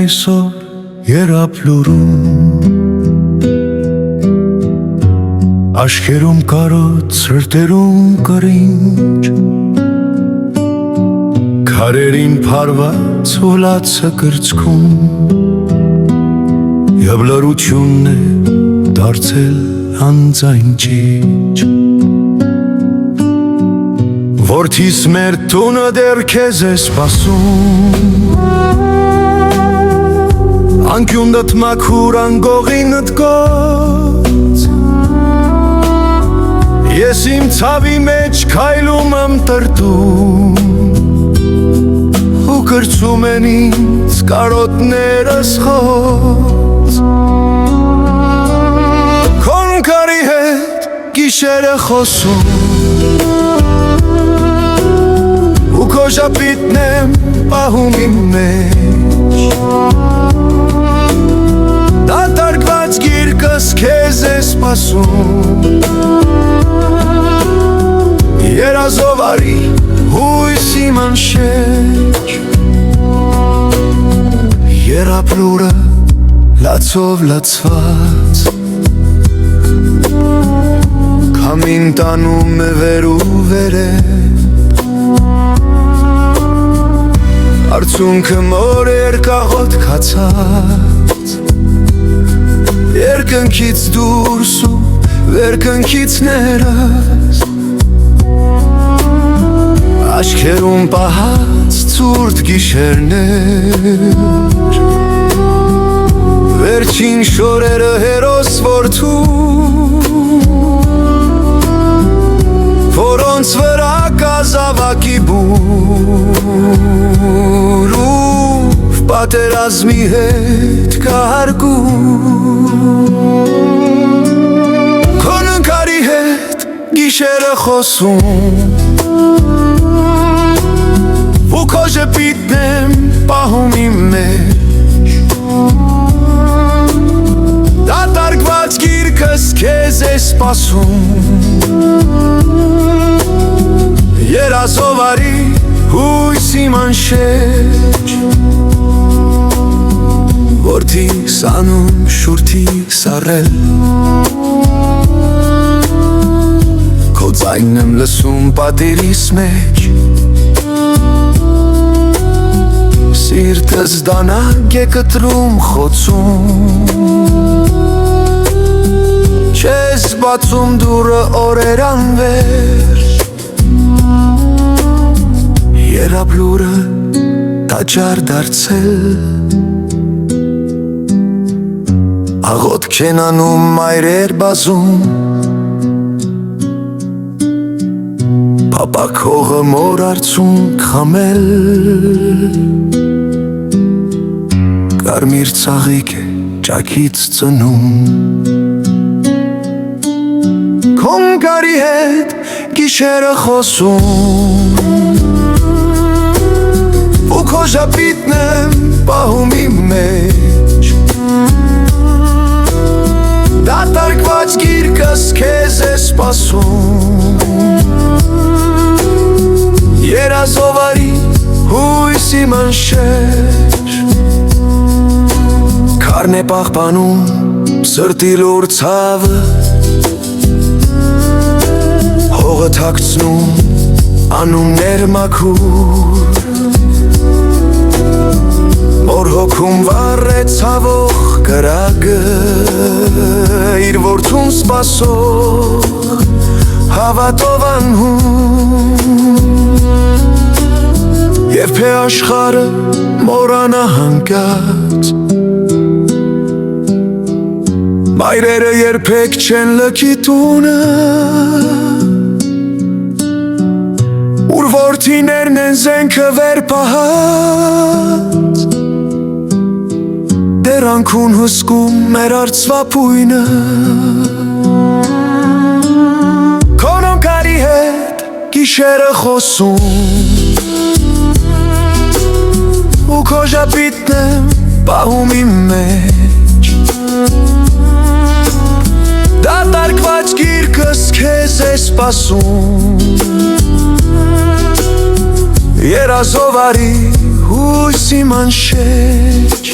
այսօր երապլուրում Աշկերում կարոտ սրտերում կրինչ Քարերին փարված հոլացը կրծքում Եվ լրությունն է դարձել անձայն ճիչ Որդիս մեր տունը դեռ քեզ է սպասում Անկյունդ մաքուր անգողինդ գոց Ես իմ ցավի մեջ քայլում եմ տրտում Ու կրծում են ինձ կարոտներս խոց Քոն կարի հետ գիշերը խոսում Ու քո ժապիտն եմ պահում իմ մեջ Դատարկված գիրկս քեզ է սպասում Երազով արի հույս իմ անշեջ Երապլուրը լացով լացված Քամին տանում է վեր ու վերև Արցունքը մոր երկաղոտ կացած Երկնքից դուրս ու վերկնքից ներած Աշկերում պահած ցուրտ գիշերներ Վերջին շորերը հերոս որդու Որոնց վրա կազավակի բուր Ու պատերազմի հետ կարգում Քո նկարի հետ գիշերը խոսում Ու քո ժպիտն եմ պահում իմ մեջ Դատարկված գիրկս քեզ է սպասում Երազով արի հույս իմ անշեջ Որդիս անում շուրթիս առել Քո ձայնն եմ լսում պատերիս մեջ Սիրտս դանակ է կտրում խոցում Չես բացում դուրը օրեր անվերջ Երապլուրը տաճար դարձել Աղոտք են անում մայրեր բազում Պապակ հողը մոր արցունք խամել Կարմիր ծաղիկ է ճակից ծնում Քոն կարի հետ գիշերը խոսում Ու քո ժապիտն եմ պահում իմ մեջ Դատարկված գիրկս քեզ է սպասում Երազով արի հույս իմ անշեջ Քարն է պահպանում սրտի լուր ցավը Հողը թաքցնում անուններ մաքուր Մոր հոգում վառ է ցավող կրագը Իր որդուն սպասող հավատով անհուն Եվ փե աշխարը մորանա հանգած Մայրերը երբեք չեն լքի տունը Ուր որդիներն են զենքը վեր պահած Դեր անքուն հսկում մեր արծվապույնը Քո նկարի հետ գիշերը խոսում Ու քո ժապիտն եմ պահում իմ մեջ Դատարկված գիրկս քեզ է սպասում Երազով արի հույս իմ անշեջ